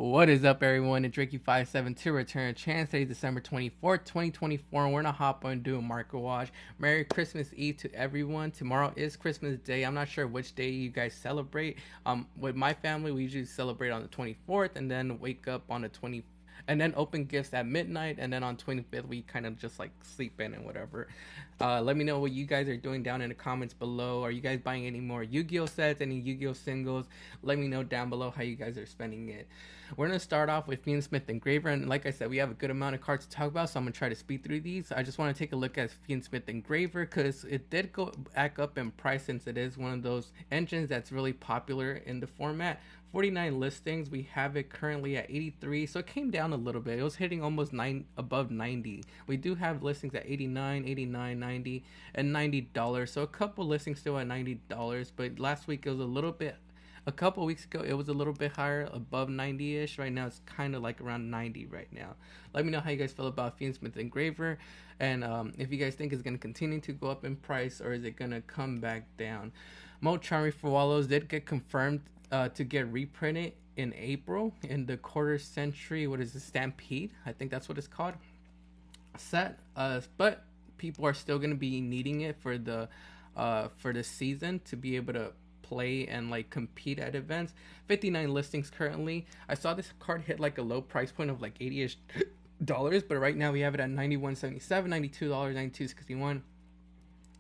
What is up, everyone? It's Ricky572 Return Chance. Today, December 24th, 2024, and we're gonna hop on and do a market watch. Merry Christmas Eve to everyone. Tomorrow is Christmas Day. I'm not sure which day you guys celebrate. With my family, we usually celebrate on the 24th and then wake up on the 20th and then open gifts at midnight, and then on 25th we kind of just like sleep in and whatever. Let me know what you guys are doing down in the comments below. Are you guys buying any more Yu-Gi-Oh sets, any Yu-Gi-Oh singles? Let me know down below how you guys are spending it. We're gonna start off with Fiend Smith Engraver, and like I said, we have a good amount of cards to talk about, so I'm gonna try to speed through these. I just want to take a look at Fiend Smith Engraver because it did go back up in price, since it is one of those engines that's really popular in the format. 49 listings. We have it currently at 83, so it came down a little bit. It was hitting almost above 90. We do have listings at 89, 89, 90, and $90. So a couple listings still at $90, but last week it was a couple weeks ago it was a little bit higher, above 90ish. Right now it's kind of like around 90 right now. Let me know how you guys feel about Fiend Smith Engraver, and if you guys think it's going to continue to go up in price, or is it going to come back down. Mo Charmy for Wallows did get confirmed to get reprinted in April in the quarter century, what is it, Stampede, I think that's what it's called, set. But people are still going to be needing it for the season to be able to play and like compete at events. 59 listings currently. I saw this card hit like a low price point of like 80ish dollars, but right now we have it at $91.77, $92, $92.61,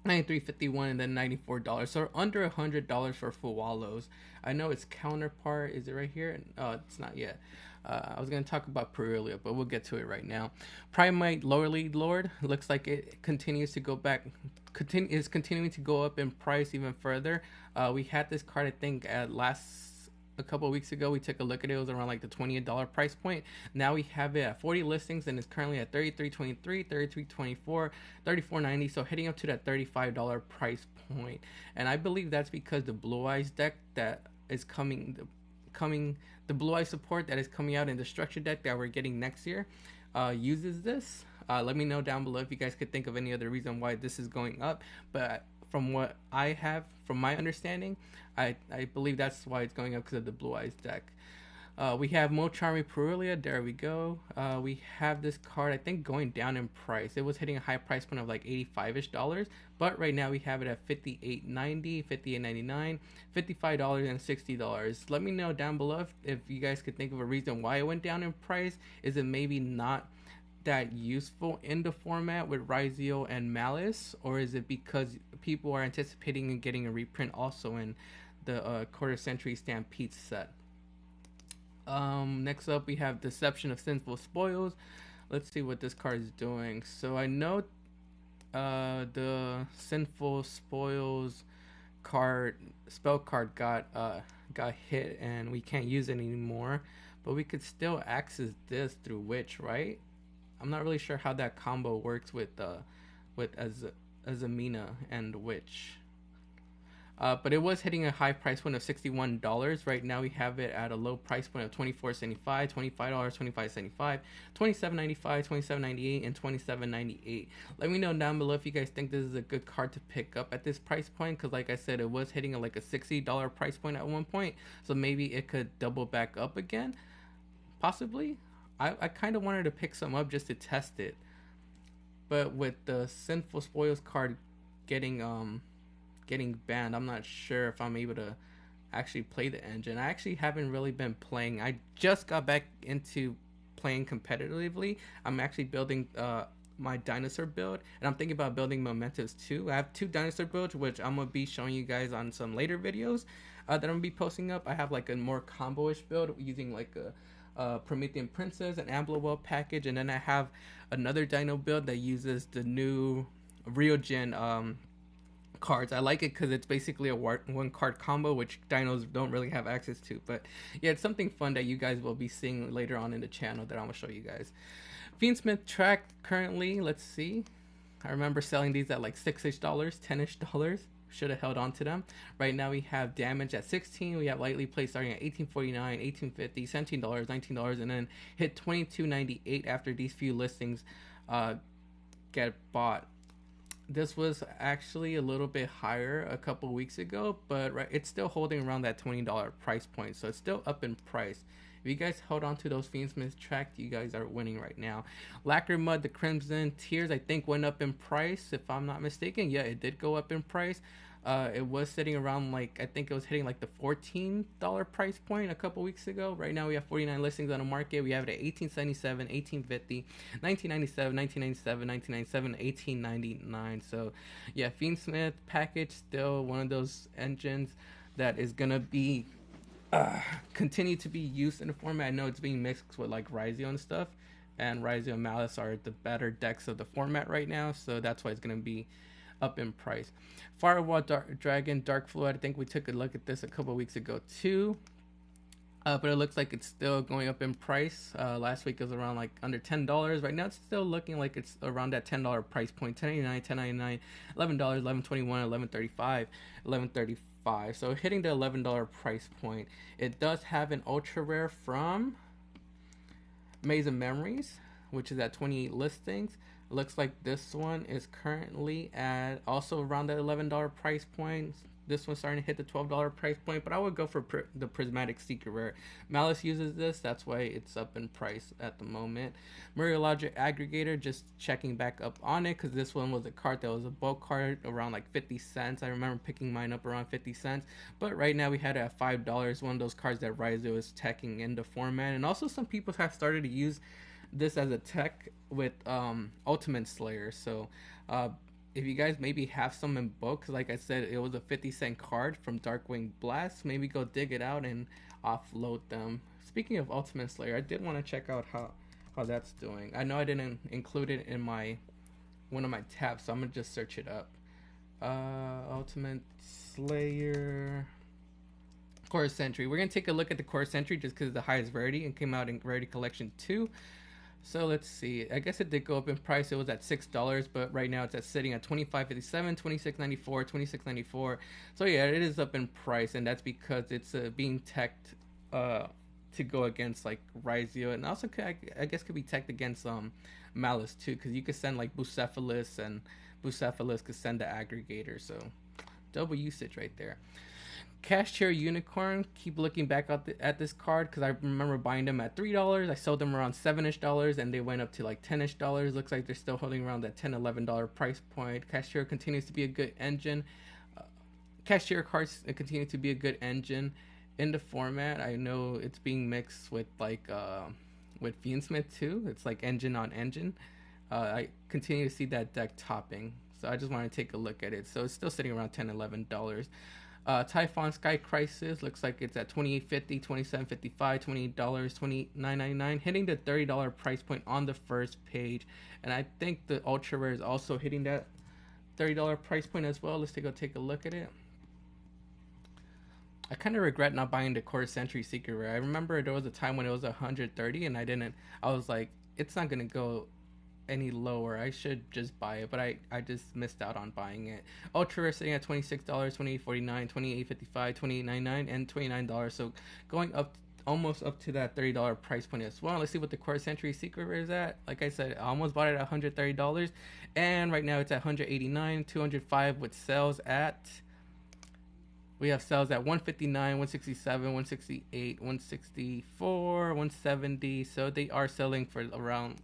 $93.51, and then $94. So under $100 for Fuwalos. I know its counterpart, is it right here? It's not yet. I was going to talk about earlier, but we'll get to it right now. Primite Lower Lead Lord looks like it continues to go back, is continuing to go up in price even further. We had this card, I think, at a couple of weeks ago. We took a look at it. It was around like the $28 price point. Now we have it at 40 listings, and it's currently at $33.23, $33.24, $34.90. So heading up to that $35 price point. And I believe that's because the Blue Eyes deck that is coming, the Blue Eyes support that is coming out in the structure deck that we're getting next year uses this. Let me know down below if you guys could think of any other reason why this is going up. But from what I have, from my understanding, I believe that's why it's going up, because of the Blue Eyes deck. We have Mo Charmy Perulia. There we go. We have this card, I think, going down in price. It was hitting a high price point of like $85ish dollars, but right now we have it at $58.90, $58.99, $55, and $60. Let me know down below if you guys could think of a reason why it went down in price. Is it maybe not that useful in the format with Rizio and Malice, or is it because people are anticipating and getting a reprint also in the quarter century Stampede set? Next up we have Deception of Sinful Spoils. Let's see what this card is doing. So I know the Sinful Spoils spell card got hit, and we can't use it anymore, but we could still access this through Witch, right? I'm not really sure how that combo works with Azamina and Witch. But it was hitting a high price point of $61. Right now we have it at a low price point of $24.75, $25, $25.75, $27.95, $27.98, and $27.98. Let me know down below if you guys think this is a good card to pick up at this price point, because like I said, it was hitting like a $60 price point at one point, so maybe it could double back up again, possibly. I kind of wanted to pick some up just to test it, but with the Sinful Spoils card getting banned, I'm not sure if I'm able to actually play the engine. I actually haven't really been playing. I just got back into playing competitively. I'm actually building my dinosaur build, and I'm thinking about building Mementos too. I have 2 dinosaur builds, which I'm gonna be showing you guys on some later videos that I'm gonna be posting up. I have like a more combo-ish build using like a Promethean Princess, an Amblowell package, and then I have another dino build that uses the new Ryogen cards. I like it because it's basically a one card combo, which dinos don't really have access to. But yeah, it's something fun that you guys will be seeing later on in the channel that I'm gonna show you guys. Fiendsmith track currently, let's see, I remember selling these at like $6ish, $10ish. Should have held on to them. Right now we have damage at 16. We have lightly played starting at 18.49, 18.50, $17, $19, and then hit 22.98 after these few listings get bought. This was actually a little bit higher a couple weeks ago, but it's still holding around that $20 price point, so it's still up in price. If you guys hold on to those Fiendsmith tracks, you guys are winning right now. Lacquer Mud, the Crimson Tears, I think went up in price, if I'm not mistaken. Yeah, it did go up in price. It was sitting around, like, I think it was hitting like the $14 price point a couple weeks ago. Right now we have 49 listings on the market. We have it at 1877, 1850, 1997, 1997, 1997, 1899. So yeah, Fiendsmith package, still one of those engines that is gonna be continue to be used in the format. I know it's being mixed with like Rhizio and stuff, and Rhizio and Malice are the better decks of the format right now, so that's why it's gonna be up in price. Firewall Dragon Dark Fluid, I think we took a look at this a couple weeks ago too, but it looks like it's still going up in price. Last week it was around like under $10. Right now it's still looking like it's around that $10 price point. $10.99, $10.99, $11, $11.21, $11.35, $11.35. So hitting the $11 price point. It does have an ultra rare from Maze of Memories, which is at 28 listings. Looks like this one is currently at also around that $11 price point. This one's starting to hit the $12 price point, but I would go for the Prismatic Secret Rare. Malice uses this, that's why it's up in price at the moment. Muriologic Aggregator, just checking back up on it, because this one was a card that was a bulk card around like 50 cents. I remember picking mine up around 50 cents, but right now we had it at $5, one of those cards that Rhizio is teching in the format. And also some people have started to use this as a tech with Ultimate Slayer. So if you guys maybe have some in bulk, like I said, it was a 50-cent card from Darkwing Blast, maybe go dig it out and offload them. Speaking of Ultimate Slayer, I did want to check out how that's doing. I know I didn't include it in one of my tabs, so I'm gonna just search it up. Ultimate Slayer Core Sentry. We're gonna take a look at the Core Sentry just because it's the highest rarity and came out in Rarity Collection 2. So let's see. I guess it did go up in price. It was at $6, but right now it's sitting at $25.57, $26.94, $26.94. So yeah, it is up in price, and that's because it's being teched to go against like Rhizio, and also I guess could be teched against Malice too, because you could send like Bucephalus, and Bucephalus could send the Aggregator. So double usage right there. Cashier Unicorn, keep looking back at this card because I remember buying them at $3. I sold them around $7-ish, and they went up to like $10-ish. Looks like they're still holding around that $10-11 price point. Cashier continues to be a good engine. Cashier cards continue to be a good engine in the format. I know it's being mixed with like with Fiendsmith too. It's like engine on engine. I continue to see that deck topping, so I just want to take a look at it. So it's still sitting around $10-11. Typhon Sky Crisis looks like it's at $28.50, $27.55, $28, $29.99, hitting the $30 price point on the first page. And I think the Ultra Rare is also hitting that $30 price point as well. Let's take a look at it. I kind of regret not buying the Core Sentry Secret Rare. I remember there was a time when it was $130 and I was like, it's not gonna go any lower. I should just buy it, but I just missed out on buying it. Ultra Rare sitting at $26, $28.49, $28.55, $28.99, and $29. So going up almost up to that $30 price point as well. Let's see what the Core Sentry Secret Rare is at. Like I said, I almost bought it at $130, and right now it's at $189, $205 with sales at. We have sales at $159, $167, $168, $164, $170. So they are selling for around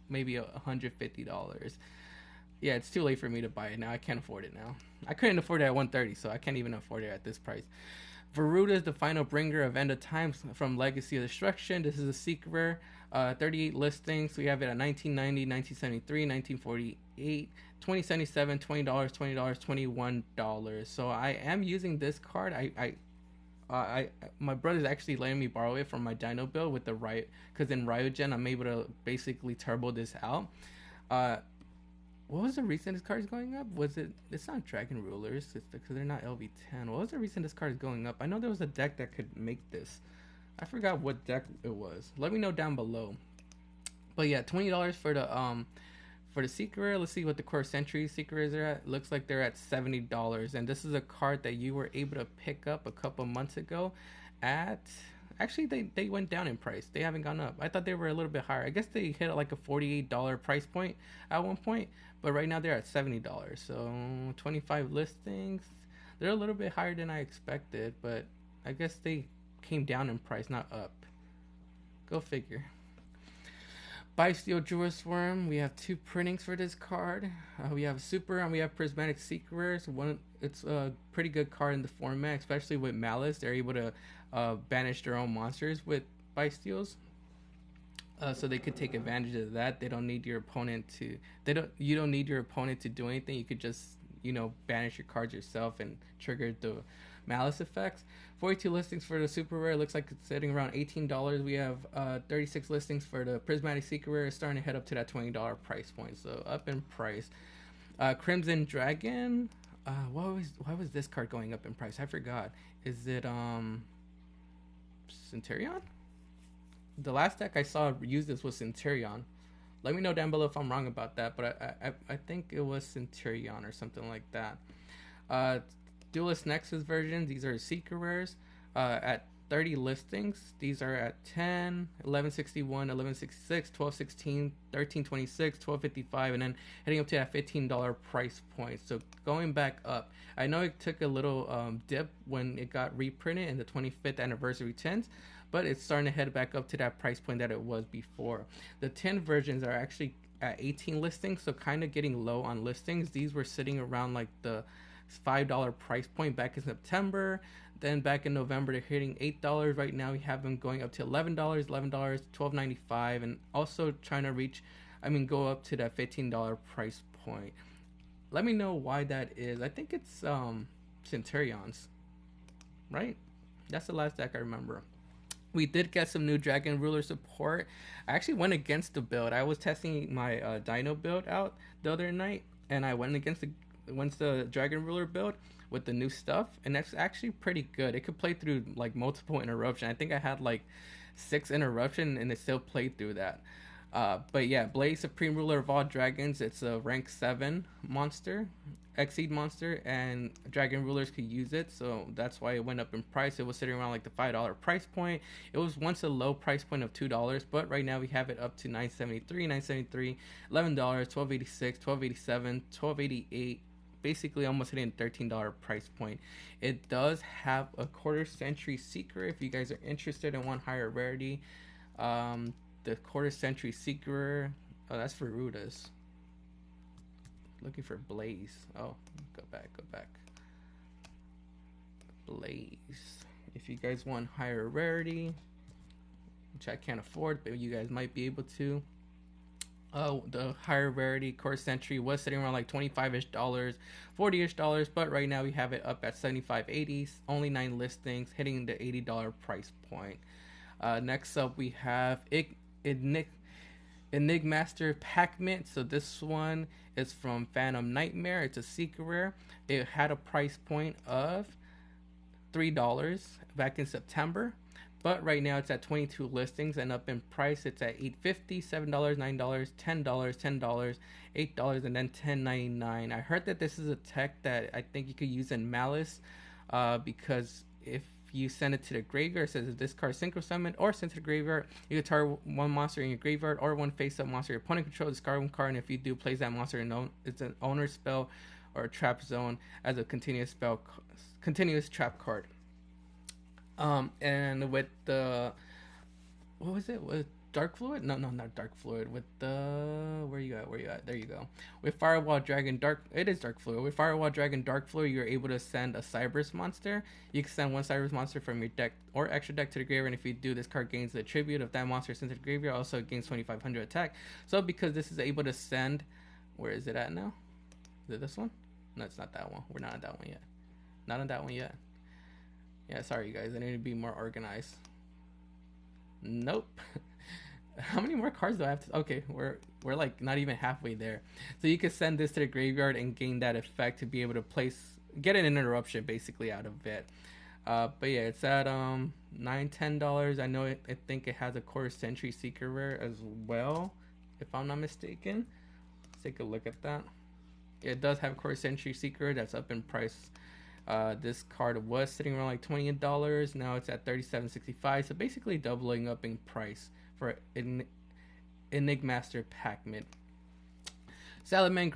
maybe $150. Yeah, it's too late for me to buy it now. I can't afford it now. I couldn't afford it at $130, so I can't even afford it at this price. Varuda is the final bringer of End of Times from Legacy of Destruction. This is a secret rare. 38 listings. We have it at $19.90, $19.73, $19.48, $20.77, $20, $20, $21. So I am using this card. My brother's actually letting me borrow it from my Dino build with the Riot, because in Ryogen I'm able to basically turbo this out. What was the reason this card is going up? It's not Dragon Rulers, it's because they're not LV10. What was the reason this card is going up? I know there was a deck that could make this. I forgot what deck it was. Let me know down below. But yeah, $20 for the secret rare. Let's see what the Core Sentry secret rares are at. Looks like they're at $70, and this is a card that you were able to pick up a couple months ago at. Actually, they went down in price. They haven't gone up. I thought they were a little bit higher. I guess they hit like a $48 price point at one point, but right now they're at $70. So 25 listings. They're a little bit higher than I expected, but I guess they came down in price, not up. Go figure. Bysteel Jewel Swarm. We have two printings for this card. We have Super and we have Prismatic Seekers. One, it's a pretty good card in the format, especially with Malice. They're able to banish their own monsters with Bysteels. So they could take advantage of that. They don't need your opponent to. You don't need your opponent to do anything. You could just banish your cards yourself and trigger the Malice effects. 42 listings for the super rare. Looks like it's sitting around $18. We have 36 listings for the Prismatic Seeker rare. It's starting to head up to that $20 price point. So up in price. Crimson Dragon. Why was this card going up in price? I forgot. Is it Centurion? The last deck I saw use this was Centurion. Let me know down below if I'm wrong about that, but I think it was Centurion or something like that. Duelist Nexus version, these are Seeker rares at 30 listings. These are at 10, 1161, 1166, 1216, 1326, 1255, and then heading up to that $15 price point. So going back up, I know it took a little dip when it got reprinted in the 25th anniversary tints, but it's starting to head back up to that price point that it was before. The 10 versions are actually at 18 listings, so kind of getting low on listings. These were sitting around like the $5 price point back in September. Then back in November, they're hitting $8. Right now, we have them going up to $11, $12.95, and also trying to go up to that $15 price point. Let me know why that is. I think it's Centurions, right? That's the last deck I remember. We did get some new Dragon Ruler support. I actually went against the build. I was testing my Dino build out the other night, and I went against the Dragon Ruler build with the new stuff, and that's actually pretty good. It could play through like multiple interruption. I think I had like 6 interruption, and it still played through that. But yeah, Blaze Supreme Ruler of all dragons. It's a rank 7 monster, Exceed monster, and Dragon Rulers could use it, so that's why it went up in price. It was sitting around like the $5 price point. It was once a low price point of $2, but right now we have it up to $9.73, $11, $12.86, $12.87, $12.88. Basically almost hitting a $13 price point. It does have a quarter century Seeker if you guys are interested in one higher rarity. The quarter century Seeker, that's for Rudas. Looking for Blaze. Oh, go back. Blaze. If you guys want higher rarity, which I can't afford, but you guys might be able to. The higher rarity core century was sitting around like $25-ish, $40-ish, but right now we have it up at $75.80, only 9 listings, hitting the $80 price point. Next up we have Enigmaster Pac-Man. So this one is from Phantom Nightmare. It's a Seeker rare. It had a price point of $3 back in September, but right now it's at 22 listings, and up in price it's at $8.50, $7, $9, $10, $10, $8, and then $10.99. I heard that this is a tech that I think you could use in Malice, because if you send it to the graveyard, it says if this card synchro summon or sent to the graveyard, you can target one monster in your graveyard or one face-up monster your opponent controls, discard one card, and if you do, place that monster in it's an owner spell or a trap zone as a continuous trap card. And with the, what was it? With Dark Fluid? No, not Dark Fluid. With the, where you at? There you go. With Firewall Dragon it is Dark Fluid. With Firewall Dragon Dark Fluid, you're able to send a Cyberus monster. You can send one Cyberus monster from your deck or extra deck to the graveyard, and if you do, this card gains the attribute of that monster sent to the graveyard. Also, it gains 2,500 attack. So because this is able to send, where is it at now? Is it this one? No, it's not that one. We're not on that one yet. Not on that one yet. Yeah, sorry you guys, I need to be more organized. Nope. How many more cards do I have to? Okay, we're like not even halfway there. So you can send this to the graveyard and gain that effect to be able to get an interruption basically out of it. But yeah, it's at $9-10. I know I think it has a quarter century Seeker rare as well, if I'm not mistaken. Let's take a look at that. It does have a quarter century Seeker that's up in price. This card was sitting around like $20. Now it's at $37.65. So basically doubling up in price for Enigmaster Pac-Man. Salaman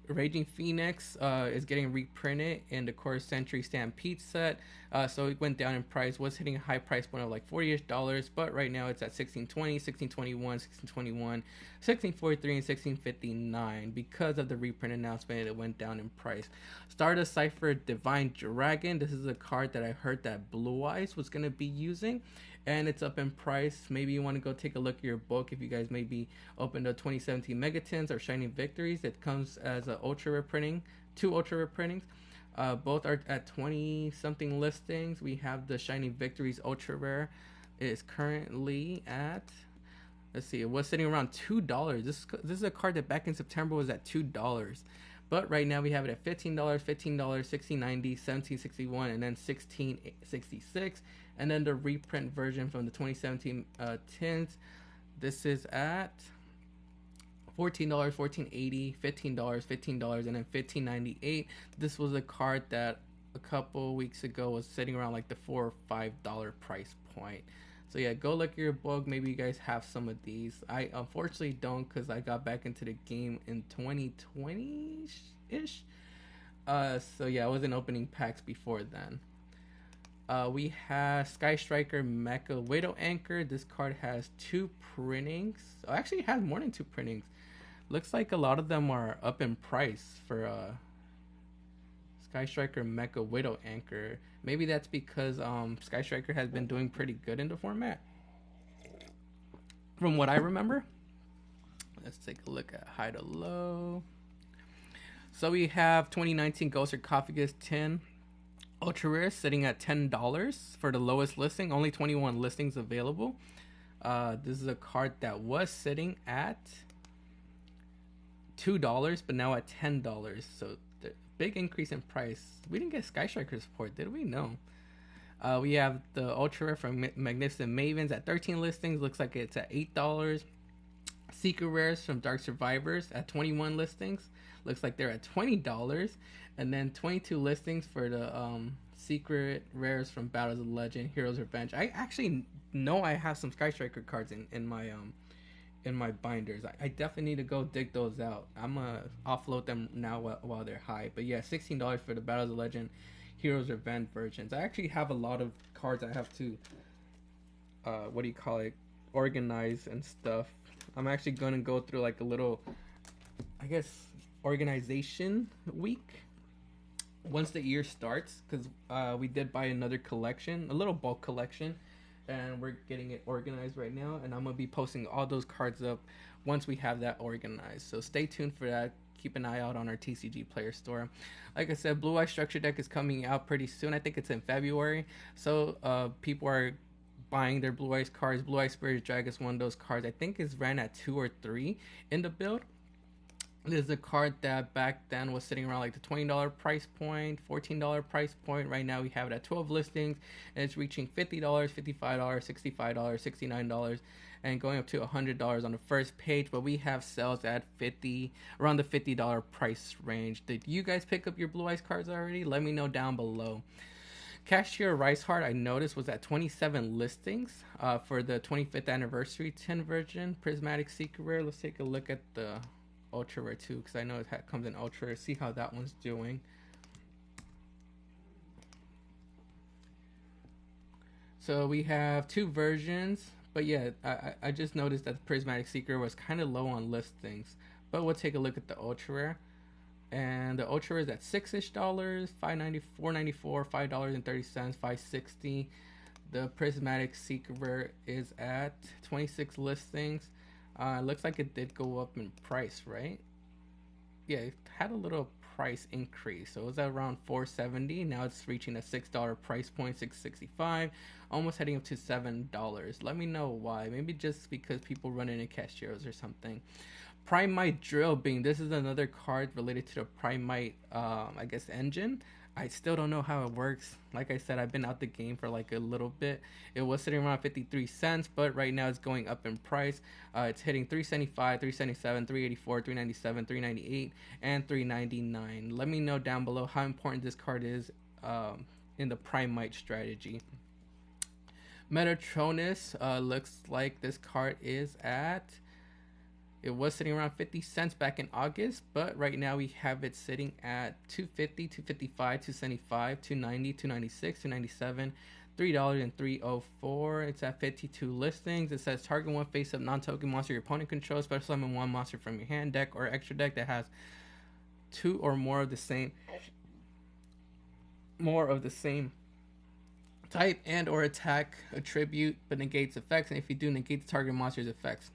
Raging Phoenix is getting reprinted in the Core Century Stampede set. So it went down in price, was hitting a high price point of like $40-ish, but right now it's at 1620, 1621, 1621, 1643, and 1659. Because of the reprint announcement, it went down in price. Stardust Cipher Divine Dragon. This is a card that I heard that Blue Eyes was going to be using, and it's up in price. Maybe you want to go take a look at your book if you guys maybe open to 2017 Megatons or Shining Victories. It comes as an ultra rare printing, 2 ultra rare printings. Both are at 20 something listings. We have the Shining Victories ultra rare. It is currently at, let's see, it was sitting around $2. This is a card that back in September was at $2. But right now we have it at $15, $15, $16.90, $17.61, and then $16.66. And then the reprint version from the 2017 tins, this is at $14, $14.80, $15, $15, and then $15.98. This was a card that a couple weeks ago was sitting around like the $4 or $5 price point. So yeah, go look at your book. Maybe you guys have some of these. I unfortunately don't, because I got back into the game in 2020-ish. So yeah, I wasn't opening packs before then. We have Sky Striker Mecha Widow Anchor. This card has 2 printings. Oh, actually, it has more than 2 printings. Looks like a lot of them are up in price for Sky Striker Mecha Widow Anchor. Maybe that's because Sky Striker has been doing pretty good in the format, from what I remember. Let's take a look at high to low. So we have 2019 Ghost Sarcophagus 10 ultra rare sitting at $10 for the lowest listing. Only 21 listings available. This is a card that was sitting at $2, but now at $10. So the big increase in price. We didn't get Sky Striker support, did we? No. We have the ultra rare from Magnificent Mavens at 13 listings. Looks like it's at $8. Secret rares from Dark Survivors at 21 listings. Looks like they're at $20. And then 22 listings for the secret rares from Battles of Legend, Heroes Revenge. I actually know I have some Sky Striker cards in my binders. I definitely need to go dig those out. I'm gonna offload them now while they're high. But yeah, $16 for the Battles of Legend, Heroes Revenge versions. I actually have a lot of cards I have to organize and stuff. I'm actually gonna go through like a little, I guess, organization week once the year starts, because we did buy another collection, a little bulk collection, and we're getting it organized right now, and I'm gonna be posting all those cards up once we have that organized. So stay tuned for that. Keep an eye out on our TCGPlayer store. Like I said, Blue Eye Structure Deck is coming out pretty soon. I think it's in February. So people are buying their Blue Eyes cards. Blue Eye Spirit Dragon is one of those cards. I think it's ran at 2 or 3 in the build. This is a card that back then was sitting around like the $20 price point, $14 price point. Right now we have it at 12 listings, and it's reaching $50, $55, $65, $69, and going up to $100 on the first page. But we have sales at around the $50 price range. Did you guys pick up your Blue Eyes cards already? Let me know down below. Cashier Rice Heart, I noticed, was at 27 listings for the 25th anniversary 10 version Prismatic Secret Rare. Let's take a look at the ultra rare too, because I know it comes in ultra rare. See how that one's doing. So we have 2 versions, but yeah, I just noticed that the Prismatic Secret was kind of low on listings. But we'll take a look at the ultra rare, and the ultra rare is at $6-ish, $5.90, $4.94, $5.30, $5.60. The Prismatic Secret Rare is at 26 listings. Looks like it did go up in price, right? Yeah, it had a little price increase. So it was at around $4.70. Now it's reaching a $6 price point, $6.65, almost heading up to $7. Let me know why. Maybe just because people run into cashiers or something. Primite Drill Beam. This is another card related to the Primite, I guess, engine. I still don't know how it works. Like I said, I've been out the game for like a little bit. It was sitting around 53 cents, but right now it's going up in price. It's hitting $3.75, $3.77, $3.84, $3.97, $3.98, and $3.99. Let me know down below how important this card is in the Primite strategy. Metatronus, looks like this card is at It was sitting around 50 cents back in August, but right now we have it sitting at 250, 255, 275, 290, 296, 297, $3 and 304. It's at 52 listings. It says target one face up non-token monster your opponent controls, special summon one monster from your hand, deck, or extra deck that has two or more of the same type and or attack attribute but negates effects, and if you do, negate the target monster's effects.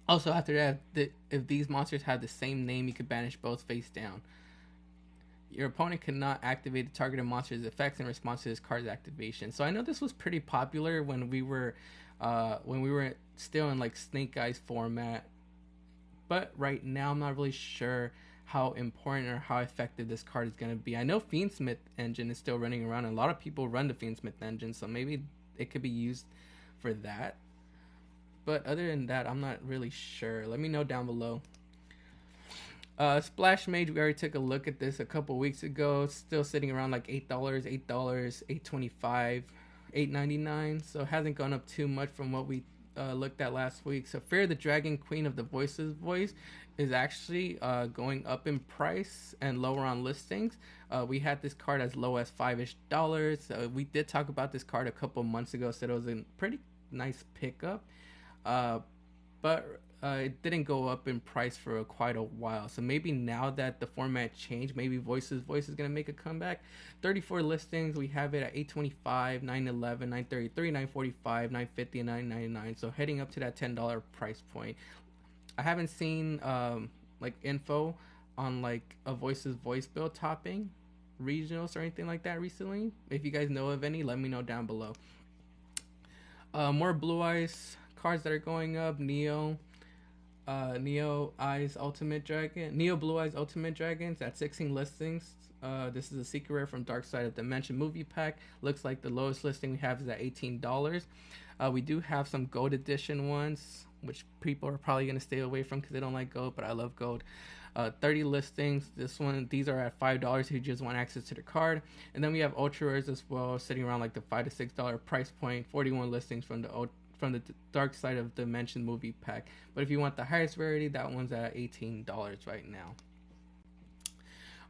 Also, after that, if these monsters have the same name, you can banish both face down. Your opponent cannot activate the targeted monster's effects in response to this card's activation. So I know this was pretty popular when we were still in like Snake Eyes format, but right now I'm not really sure how important or how effective this card is going to be. I know Fiendsmith engine is still running around, and a lot of people run the Fiendsmith engine, so maybe it could be used for that. But other than that, I'm not really sure. Let me know down below. Splash Mage, we already took a look at this a couple weeks ago. Still sitting around like $8, $8.25, $8.99. So it hasn't gone up too much from what we looked at last week. So Fear the Dragon, Queen of the Voices voice is actually going up in price and lower on listings. We had this card as low as $5-ish. We did talk about this card a couple months ago, said it was a pretty nice pickup. But it didn't go up in price for quite a while. So maybe now that the format changed, maybe Voice is going to make a comeback. 34 listings. We have it at $8.25, $9.11, $9.33, $9.45, $9.50, and $9.99. So heading up to that $10 price point. I haven't seen like info on like a Voice's voice build topping regionals or anything like that recently. If you guys know of any, let me know down below. More Blue Eyes cards that are going up. Neo Blue Eyes Ultimate Dragons at 16 listings. This is a secret rare from Dark Side of Dimension movie pack. Looks like the lowest listing we have is at $18. We do have some gold edition ones, which people are probably going to stay away from because they don't like gold, but I love gold. 30 listings. These are at $5 if you just want access to the card. And then we have ultra rares as well, sitting around like the $5 to $6 price point. 41 listings from the Dark Side of Dimension movie pack. But if you want the highest rarity, that one's at $18 right now.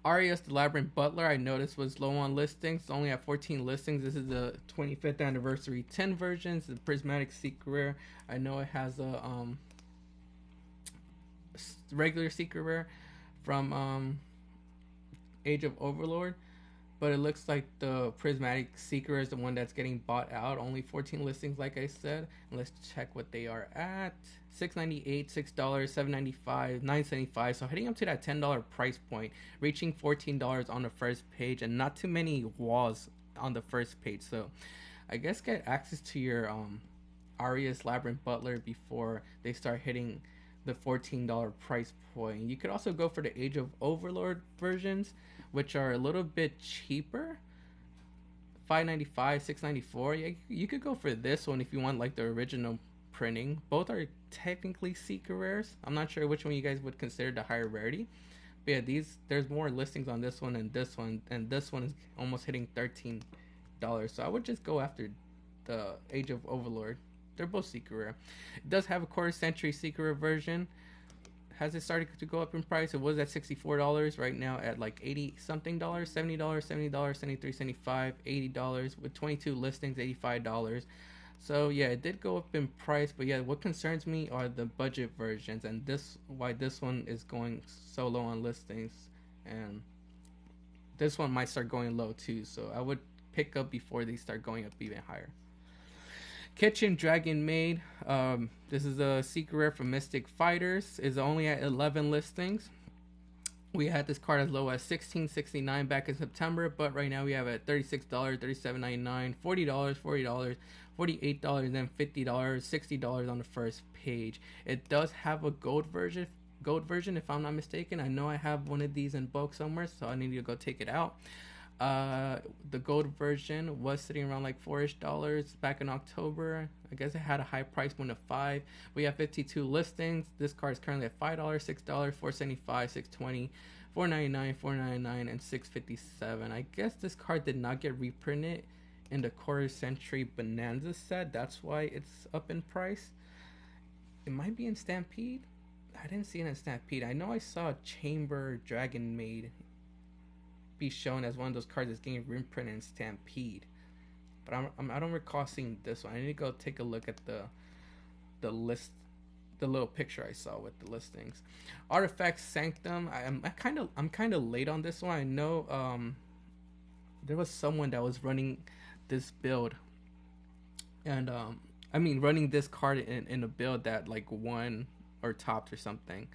Arius the Labyrinth Butler, I noticed was low on listings. It's only at 14 listings. This is the 25th anniversary 10 version. It's the Prismatic Secret Rare. I know it has a regular Secret Rare from Age of Overlord, but it looks like the Prismatic Secret is the one that's getting bought out. Only 14 listings, like I said. And let's check what they are at. $6.98, $6, $7.95, $9.75. So heading up to that $10 price point, reaching $14 on the first page, and not too many walls on the first page. So I guess get access to your Arius Labyrinth Butler before they start hitting the $14 price point. You could also go for the Age of Overlord versions, which are a little bit cheaper. $5.95, $6.94. Yeah, you could go for this one if you want like the original printing. Both are technically secret rares. I'm not sure which one you guys would consider the higher rarity. But yeah, there's more listings on this one and this one is almost hitting $13. So I would just go after the Age of Overlord. They're both secret rare. It does have a quarter century secret rare version. Has it started to go up in price? It was at $64 right now at like 80 something dollars, $70, $70, $73, $75, $80 with 22 listings, $85. So yeah, it did go up in price, but yeah, what concerns me are the budget versions, and why this one is going so low on listings, and this one might start going low too. So I would pick up before they start going up even higher. Kitchen Dragon Maid. This is a secret rare from Mystic Fighters. Is only at 11 listings. We had this card as low as $16.69 back in September, but right now we have it at $36, $37.99, $40, $40, $48, and then $50, $60 on the first page. It does have a gold version if I'm not mistaken. I know I have one of these in bulk somewhere, so I need to go take it out. The gold version was sitting around like $4-ish back in October. I guess it had a high price point of $5. We have 52 listings. This card is currently at $5, $6, $4.75, $6.20, $4.99, $4.99, and $6.57. I guess this card did not get reprinted in the quarter century Bonanza set. That's why it's up in price. It might be in Stampede. I didn't see it in Stampede. I know I saw Chamber Dragon Maid be shown as one of those cards that's getting reprinted in Stampede, but I don't recall seeing this one. I need to go take a look at the list, the little picture I saw with the listings. Artifact Sanctum. I'm kind of late on this one. I know there was someone that was running this build, and running this card in a build that like won or topped or something.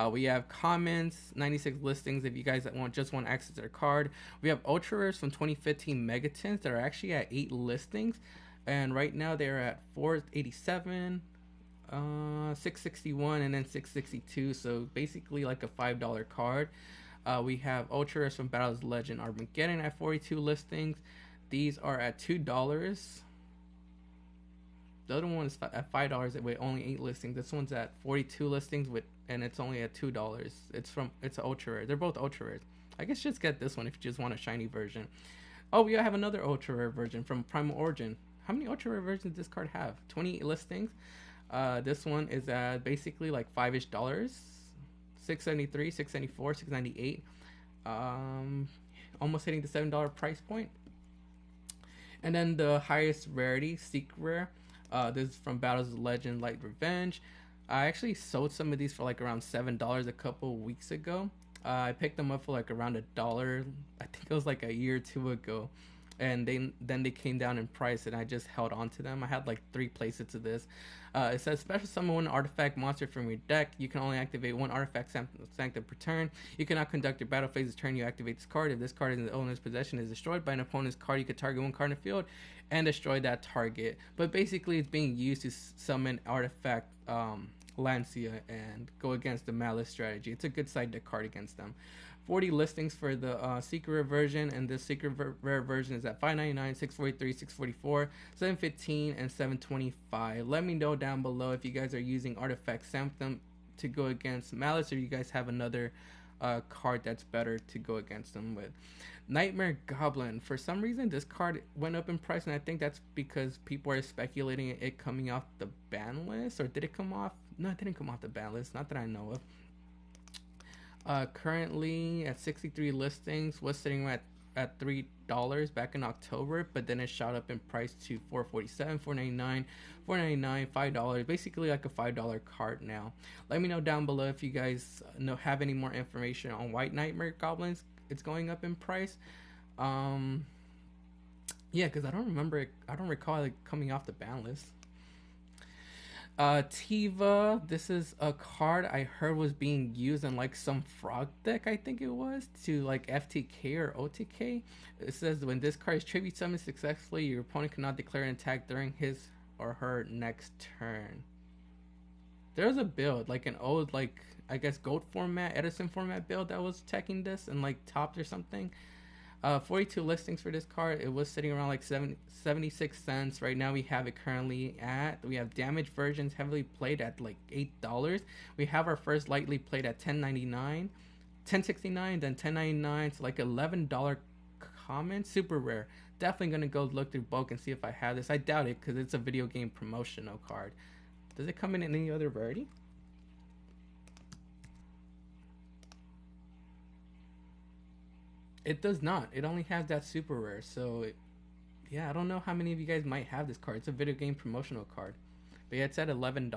We have comments, 96 listings if you guys want access to their card. We have ultra rares from 2015 megatins that are actually at 8 listings, and right now they're at 487, 661, and then 662. So basically like a $5 card. We have ultra rares from Battles Legend Armageddon at 42 listings. These are at $2. The other one is at $5 with only 8 listings. This one's at 42 listings and it's only at $2. It's an ultra rare. They're both ultra rares. I guess just get this one if you just want a shiny version. Oh, we have another ultra rare version from Primal Origin. How many ultra rare versions does this card have? 28 listings. This one is at basically like $5-ish. $673, $674, $698. Almost hitting the $7 price point. And then the highest rarity, Secret Rare. This is from Battles of Legend Light Revenge. I actually sold some of these for like around $7 a couple weeks ago. I picked them up for like around $1. I think it was like a year or two ago. And then they came down in price, and I just held on to them. I had like 3 playsets of this. It says special summon one artifact monster from your deck. You can only activate one artifact sanctum per turn. You cannot conduct your battle phase turn. You activate this card. If this card in the owner's possession is destroyed by an opponent's card, you can target one card in the field and destroy that target. But basically, it's being used to summon artifact Lancia and go against the Malice strategy. It's a good side deck card against them. 40 listings for the secret rare version, and this secret rare version is at $5.99, $6.43, $6.44, $7.15, and $7.25. Let me know down below if you guys are using Artifact Sanctum to go against Malice, or you guys have another card that's better to go against them with. Nightmare Goblin. For some reason, this card went up in price, and I think that's because people are speculating it coming off the ban list. Or did it come off? No, it didn't come off the ban list. Not that I know of. Currently at 63 listings, was sitting at $3 back in October, but then it shot up in price to $4.47, $4.99, $4.99, $5. Basically like a $5 card now. Let me know down below if you guys have any more information on White Nightmare Goblins. It's going up in price. Yeah, because I don't recall it coming off the ban list. Tiva, this is a card I heard was being used in like some frog deck, I think it was, to like FTK or OTK. It says when this card is tribute summoned successfully, your opponent cannot declare an attack during his or her next turn. There's a build, like an old, like, I guess gold format, Edison format build that was checking this and like topped or something. 42 listings for this card. It was sitting around like 76 cents. Right now we have it currently we have damaged versions heavily played at like $8. We have our first lightly played at $10.99, $10.69, then $10.99, so like $11 common. Super rare. Definitely gonna go look through bulk and see if I have this. I doubt it because it's a video game promotional card. Does it come in any other rarity? It does not. It only has that super rare. So, yeah, I don't know how many of you guys might have this card. It's a video game promotional card. But yeah, it's at $11.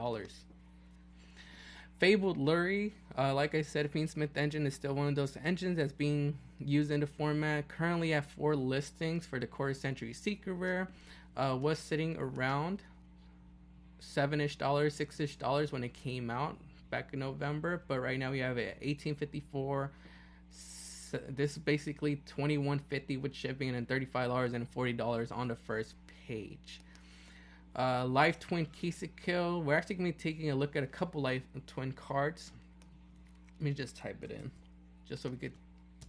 Fabled Lurie. Like I said, Fiendsmith engine is still one of those engines that's being used in the format. Currently at 4 listings for the Quarter Century Secret Rare. Was sitting around $7-ish, $6-ish when it came out back in November. But right now we have it at $18.54. This is basically $21.50 with shipping and then $35 and $40 on the first page. Life Twin Kill. We're actually going to be taking a look at a couple Life Twin cards. Let me just type it in just so we could,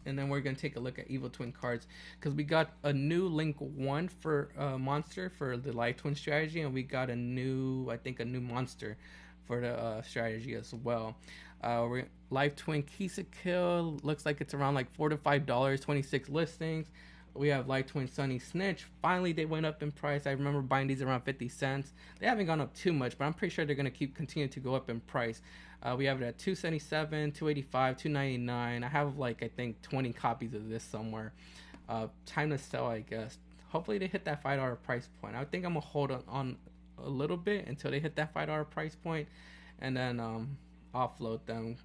and then we're going to take a look at Evil Twin cards because we got a new Link 1 for monster for the Life Twin strategy, and we got a new monster for the strategy as well. Life Twin Kill looks like it's around like $4 to $5, 26 listings. We have Light Twin Sunny Snitch. Finally, they went up in price. I remember buying these around 50 cents. They haven't gone up too much, but I'm pretty sure they're going to continue to go up in price. We have it at 277, 285, 299. I have like, I think 20 copies of this somewhere. Time to sell, I guess. Hopefully they hit that $5 price point. I think I'm going to hold on a little bit until they hit that $5 price point, and then offload them.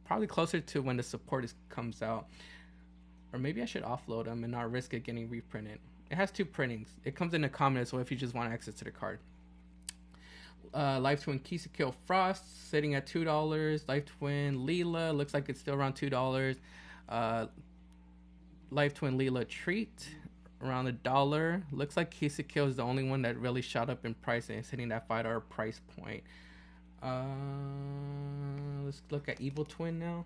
Probably closer to when the support comes out. Or maybe I should offload them and not risk it getting reprinted. It has 2 printings. It comes in the comments, so if you just want access to the card. Life Twin Kill Frost sitting at $2. Life Twin Leela looks like it's still around $2. Life Twin Leela Treat around $1. Looks like Kill is the only one that really shot up in price and it's hitting that $5 price point. Let's look at Evil Twin now.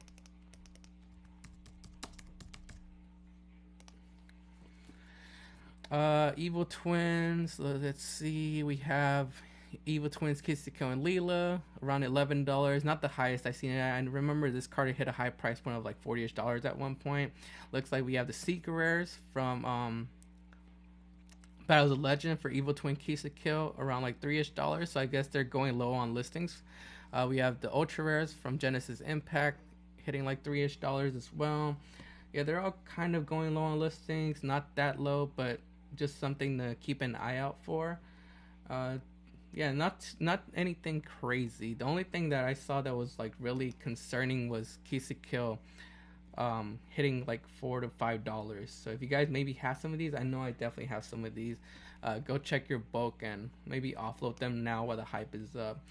Evil Twins, let's see, we have Evil Twins Kill and Leela around $11, not the highest I've seen it at. I remember this card hit a high price point of like $40ish at one point. Looks like we have the Secret Rares from Battles of Legend for Evil Twin Kill around like $3ish, so I guess they're going low on listings. We have the Ultra Rares from Genesis Impact hitting like $3ish as well. Yeah, they're all kind of going low on listings, not that low, but just something to keep an eye out for. Yeah, not anything crazy. The only thing that I saw that was like really concerning was Kill hitting like $4 to $5. So if you guys maybe have some of these, I know I definitely have some of these. Go check your bulk and maybe offload them now while the hype is up.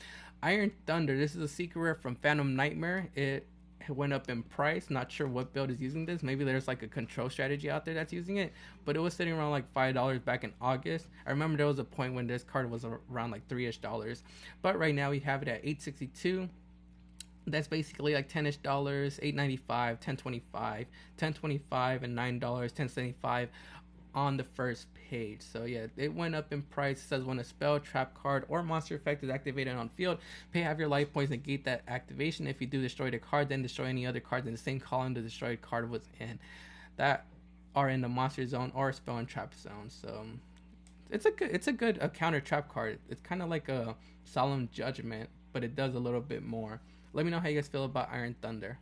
Iron Thunder, this is a secret rare from Phantom Nightmare. It went up in price. Not sure what build is using this. Maybe there's like a control strategy out there that's using it, but it was sitting around like $5 back in August. I remember there was a point when this card was around like $3ish, but right now we have it at $862. That's basically like $10ish, $8.95, $10.25, $10.25, and $9, $10.75 on the first page. So yeah, it went up in price. It says when a spell, trap card, or monster effect is activated on field, pay half your life points, negate that activation. If you do destroy the card, then destroy any other cards in the same column the destroyed card was in, that are in the monster zone or spell and trap zone. So it's a good counter trap card. It's kind of like a Solemn Judgment, but it does a little bit more. Let me know how you guys feel about Iron Thunder.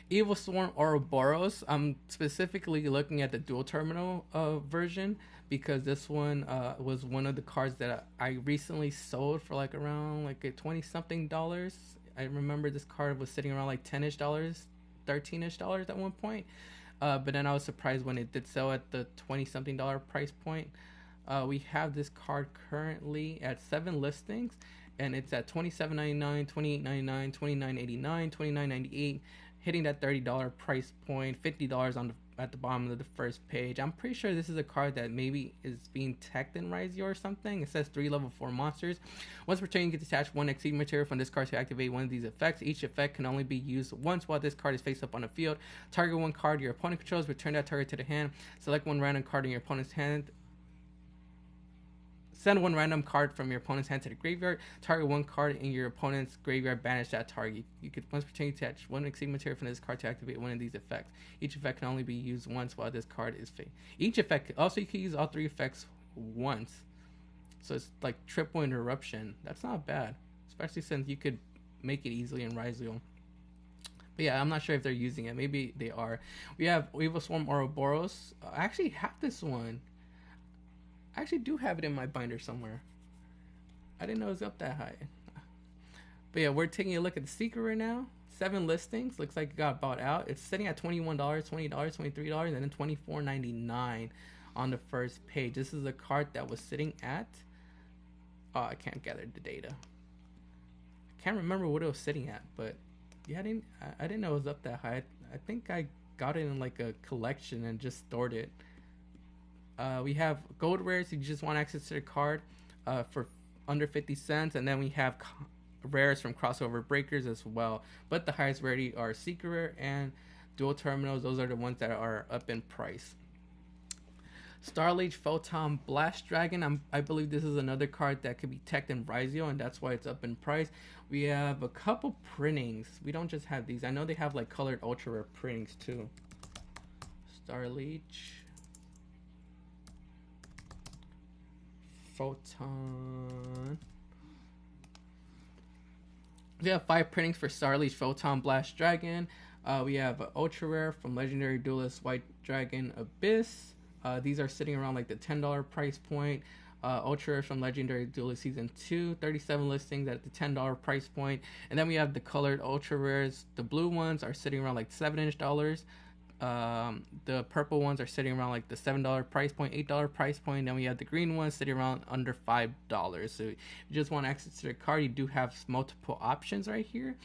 Evil Swarm Ouroboros. I'm specifically looking at the dual terminal version because this one was one of the cards that I recently sold for like around like $20-something. I remember this card was sitting around like $10ish, $13ish at one point. But then I was surprised when it did sell at the $20-something price point. We have this card currently at 7 listings, and it's at $27.99, $28.99, $29.89, $29.98. Hitting that $30 price point, $50 at the bottom of the first page. I'm pretty sure this is a card that maybe is being teched in Raizio or something. It says 3 level 4 monsters. Once per turn, you get to attach 1 exceed material from this card to activate one of these effects. Each effect can only be used once while this card is face up on the field. Target 1 card your opponent controls, return that target to the hand. Select 1 random card in your opponent's hand. Send 1 random card from your opponent's hand to the graveyard. Target 1 card in your opponent's graveyard. Banish that target. You could once per turn attach 1 exceed material from this card to activate one of these effects. Each effect can only be used once while this card is face. Each effect also, you can use all 3 effects once. So it's like triple interruption. That's not bad, especially since you could make it easily in Raizio. But yeah, I'm not sure if they're using it. Maybe they are. We have Evil Swarm Ouroboros. I actually have this one. I actually do have it in my binder somewhere. I didn't know it was up that high. But yeah, we're taking a look at the secret right now. 7 listings. Looks like it got bought out. It's sitting at $21, $20, $23, and then $24.99 on the first page. This is a card that was sitting at... Oh, I can't gather the data. I can't remember what it was sitting at, but yeah, I didn't know it was up that high. I think I got it in like a collection and just stored it. We have gold rares if you just want access to the card for under 50 cents, and then we have rares from crossover breakers as well, but the highest rarity are secret rare and dual terminals. Those are the ones that are up in price. Starlight Photon Blast Dragon. I believe this is another card that could be teched in Raizio, and that's why it's up in price. We have a couple printings. We don't just have these. I know they have like colored ultra rare printings too. Star Leech. Photon. We have 5 printings for Star Leech Photon Blast Dragon. We have Ultra Rare from Legendary Duelist White Dragon Abyss. These are sitting around like the $10 price point. Ultra Rare from Legendary Duelist Season 2, 37 listings at the $10 price point. And then we have the colored Ultra Rares. The blue ones are sitting around like $7-ish. The purple ones are sitting around like the $7 price point, $8 price point. Then we have the green ones sitting around under $5. So if you just want access to the card, you do have multiple options right here.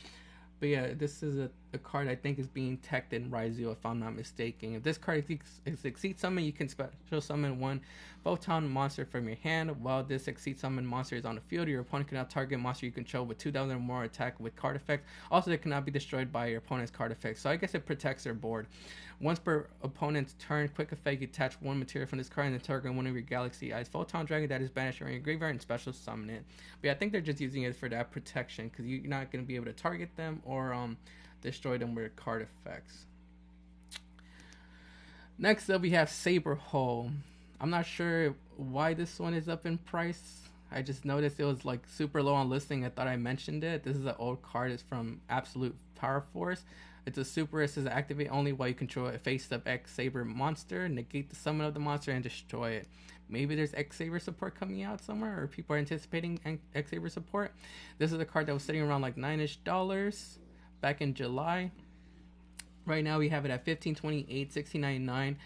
But yeah, this is a card I think is being teched in Raizu, if I'm not mistaken. If this card is Exceed Summon, you can special summon 1 Photon monster from your hand. While this Exceed Summon monster is on the field, your opponent cannot target monster you control with 2,000 or more attack with card effects. Also, they cannot be destroyed by your opponent's card effects. So I guess it protects their board. Once per opponent's turn, quick effect, you attach 1 material from this card and then target one of your Galaxy Eyes Photon Dragon that is banished from your graveyard and special summon it. But yeah, I think they're just using it for that protection because you're not going to be able to target them or destroy them with card effects. Next up, we have Saber Hole. I'm not sure why this one is up in price. I just noticed it was like super low on listing. I thought I mentioned it. This is an old card. It's from Absolute Power Force. It's a super. It says activate only while you control a face-up X-Saber monster. Negate the summon of the monster and destroy it. Maybe there's X-Saber support coming out somewhere, or people are anticipating X-Saber support. This is a card that was sitting around like $9-ish back in July. Right now we have it at $15.28, $16.99,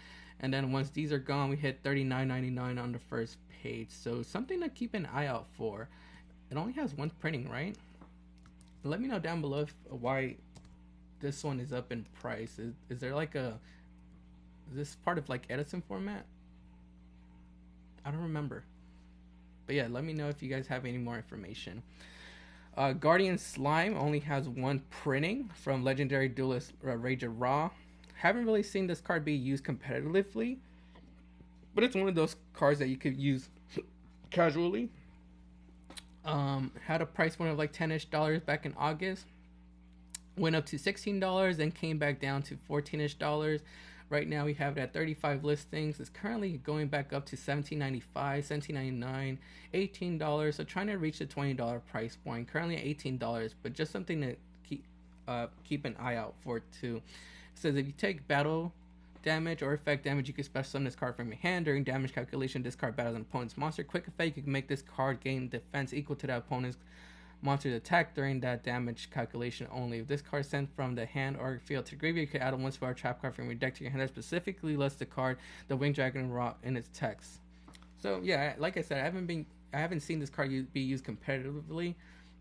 and then once these are gone, we hit $39.99 on the first page. So something to keep an eye out for. It only has 1 printing, right? Let me know down below why this one is up in price. Is there like is this part of like Edison format? I don't remember. But yeah, let me know if you guys have any more information. Guardian Slime only has 1 printing from Legendary Duelist Rage of Ra. Haven't really seen this card be used competitively, but it's one of those cards that you could use casually. Had a price point of like $10-ish back in August. Went up to $16 and came back down to $14-ish. Right now we have it at 35 listings. It's currently going back up to $17.95, $17.99, $18. So trying to reach the $20 price point. Currently at $18, but just something to keep an eye out for too. It says if you take battle damage or effect damage, you can special summon this card from your hand. During damage calculation, this card battles an opponent's monster. Quick effect, you can make this card gain defense equal to that opponent's monster's attack during that damage calculation only. If this card is sent from the hand or field to graveyard, you can add a 1-spell trap card from your deck to your hand that specifically lists the card, the Winged Dragon Rock, in its text. So yeah, like I said, I haven't seen this card be used competitively.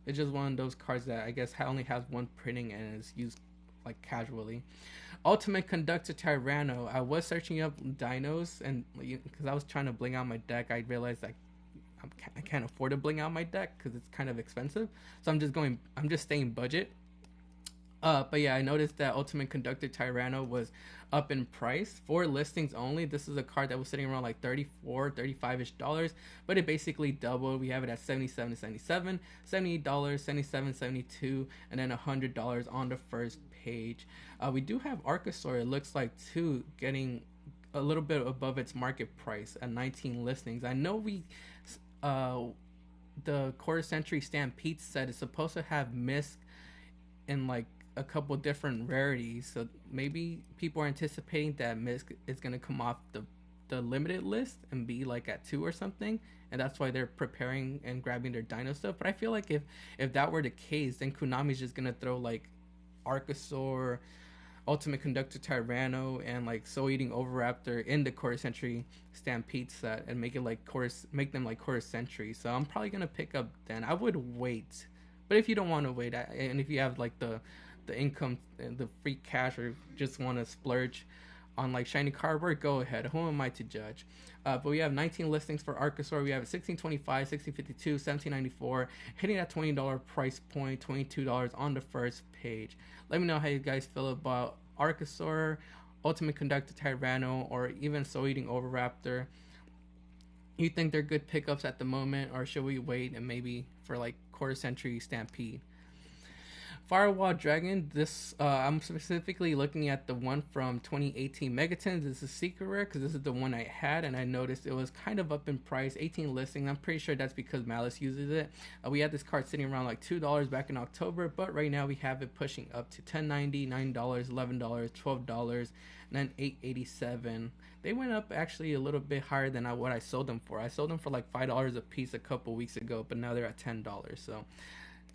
It's just one of those cards that I guess only has 1 printing and is used like casually. Ultimate Conductor Tyranno. I was searching up dinos, and because I was trying to bling out my deck, I realized I can't afford to bling out my deck because it's kind of expensive. So I'm just staying budget. But yeah, I noticed that Ultimate Conductor Tyranno was up in price. 4 listings only. This is a card that was sitting around like $34, $35-ish, but it basically doubled. We have it at $77 to $77, $78, $77, $72, and then $100 on the first page. We do have Archosaur, it looks like, too, getting a little bit above its market price at 19 listings. I know the Quarter Century Stampede set is supposed to have Mist in like a couple different rarities, so maybe people are anticipating that Mist is going to come off the limited list and be like at 2 or something, and that's why they're preparing and grabbing their dino stuff. But I feel like if that were the case, then Konami's just going to throw like Archosaur, Ultimate Conductor Tyranno, and like Soul Eating Oviraptor in the Quarter Century Stampede set and make them like Quarter Century. So I'm probably gonna pick up then. I would wait, but if you don't want to wait, and if you have like the income and the free cash, or just want to splurge on like shiny cardboard, go ahead. Who am I to judge? But we have 19 listings for Archosaur. We have $16.25, $16.52, $17.94, hitting that $20 price point, $22 on the first page. Let me know how you guys feel about Archosaur, Ultimate Conductor Tyranno, or even Soul Eating Oviraptor. You think they're good pickups at the moment, or should we wait and maybe for like Quarter Century Stampede? Firewall Dragon. This I'm specifically looking at the one from 2018 Megatons. This is secret rare because this is the one I had, and I noticed it was kind of up in price. 18 listing. I'm pretty sure that's because Malice uses it. We had this card sitting around like $2 back in October, but right now we have it pushing up to $10.90, $9, $11, $12, and then $8.87. They went up actually a little bit higher than what I sold them for. I sold them for like $5 a piece a couple weeks ago, but now they're at $10. So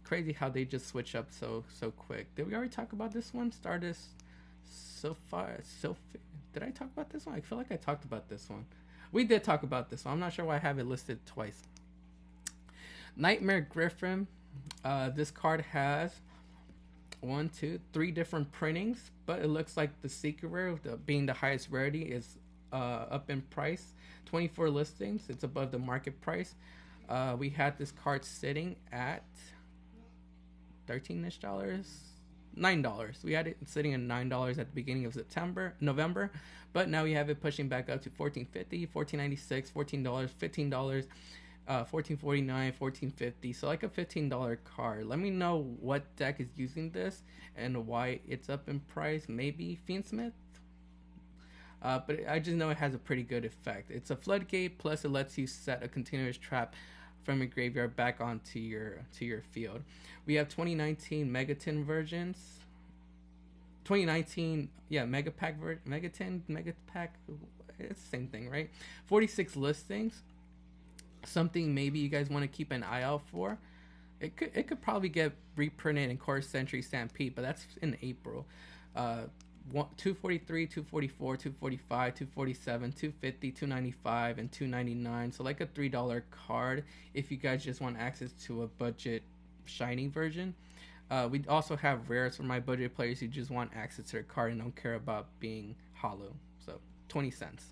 crazy how they just switch up so quick. Did we already talk about this one? Stardust did I talk about this one? I feel like I talked about this one. We did talk about this one. I'm not sure why I have it listed twice. Nightmare Griffin. This card has 3 different printings, but it looks like the secret rare, being the highest rarity, is up in price. 24 listings. It's above the market price. We had this card sitting at $13-ish, $9. We had it sitting at $9 at the beginning of November, but now we have it pushing back up to $14.50, $14.96, $14, $15, $14.49, $14.50. So like a $15 card. Let me know what deck is using this and why it's up in price. Maybe Fiendsmith. But I just know it has a pretty good effect. It's a floodgate, plus it lets you set a continuous trap from your graveyard back onto your field. We have 2019 Megaton versions. 2019, Mega Pack, it's the same thing, right? 46 listings. Something maybe you guys want to keep an eye out for. It could probably get reprinted in Core Century Stampede, but that's in April. 243, 244, 245, 247, 250, 295, and 299. So like a $3 card if you guys just want access to a budget shiny version. We also have rares for my budget players who just want access to their card and don't care about being hollow. So 20 cents.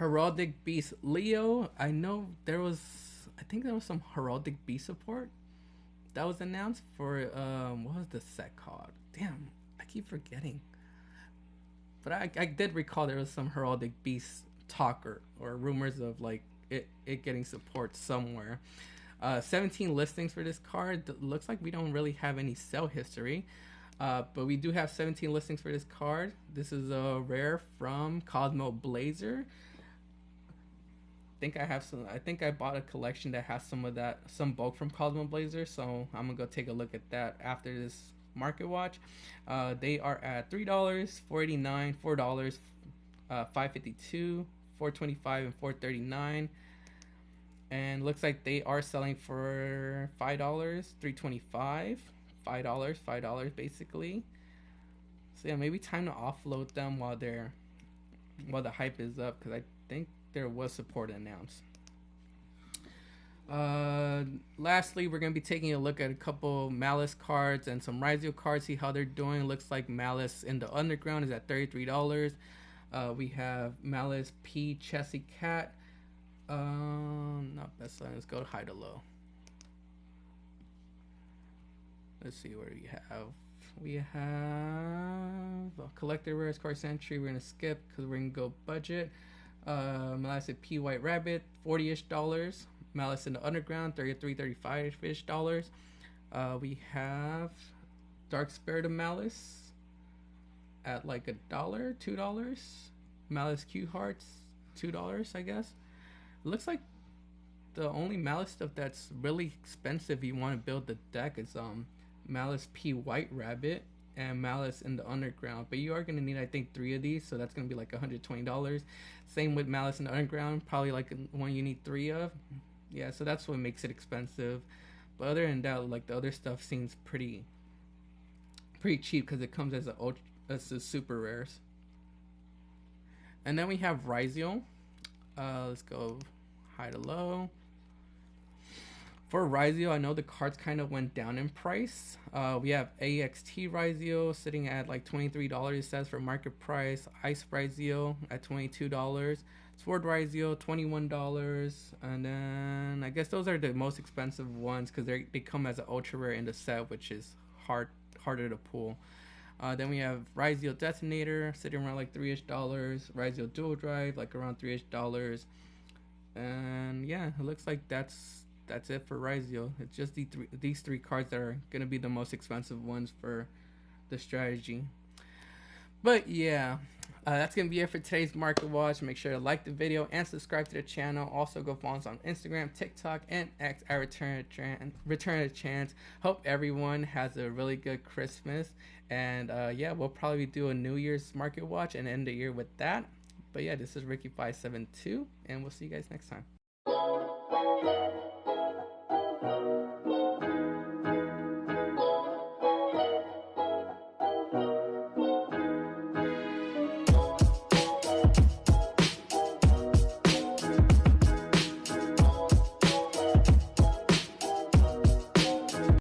Heraldic Beast Leo. I think there was some Heraldic Beast support that was announced for what was the set called? Damn, I keep forgetting. But I did recall there was some Heraldic Beast talk or rumors of like it getting support somewhere. 17 listings for this card. Looks like we don't really have any sell history. But we do have 17 listings for this card. This is a rare from Cosmo Blazer. I think I bought a collection that has some bulk from Cosmo Blazer, so I'm gonna go take a look at that after this market watch. They are at $3, $4.89, $4, $5.52, $4.25, and $4.39. And looks like they are selling for $5, $3.25, $5 basically. So yeah, maybe time to offload them while the hype is up, because I think there was support announced. Lastly, we're going to be taking a look at a couple Malice cards and some Rizio cards, see how they're doing. Looks like Malice in the Underground is at $33. We have Malice P Chessy Cat. Not best line. Let's go high to low. Let's see what we have. We have a Collector Rares Core Century. We're going to skip because we're going to go budget. Malice P White Rabbit, $40-ish. Malice in the Underground, $33, $35-ish. We have Dark Spirit of Malice at like $1, $2. Malice Q Hearts, $2, I guess. It looks like the only Malice stuff that's really expensive if you want to build the deck is Malice P White Rabbit and Malice in the Underground. But you are going to need, I think, 3 of these, so that's going to be like $120. Same with Malice in the Underground, probably like one you need 3 of. Yeah, so that's what makes it expensive. But other than that, like the other stuff seems pretty cheap because it comes as a super rares. And then we have Rizio. Let's go high to low. For Rizio, I know the cards kind of went down in price. We have AXT Rizio sitting at like $23, it says, for market price. Ice Rizio at $22. Sword Rizio, $21. And then I guess those are the most expensive ones because they come as an ultra rare in the set, which is harder to pull. Then we have Rizio Detonator sitting around like $3-ish. Rizio Dual Drive like around $3-ish. And yeah, it looks like that's that's it for Rizio. It's just these three cards that are gonna be the most expensive ones for the strategy. But yeah, that's gonna be it for today's market watch. Make sure to like the video and subscribe to the channel. Also go follow us on Instagram, TikTok, and X at Return a Chance. Hope everyone has a really good Christmas, and yeah, we'll probably do a New Year's market watch and end the year with that. But yeah, this is Ricky572, and we'll see you guys next time.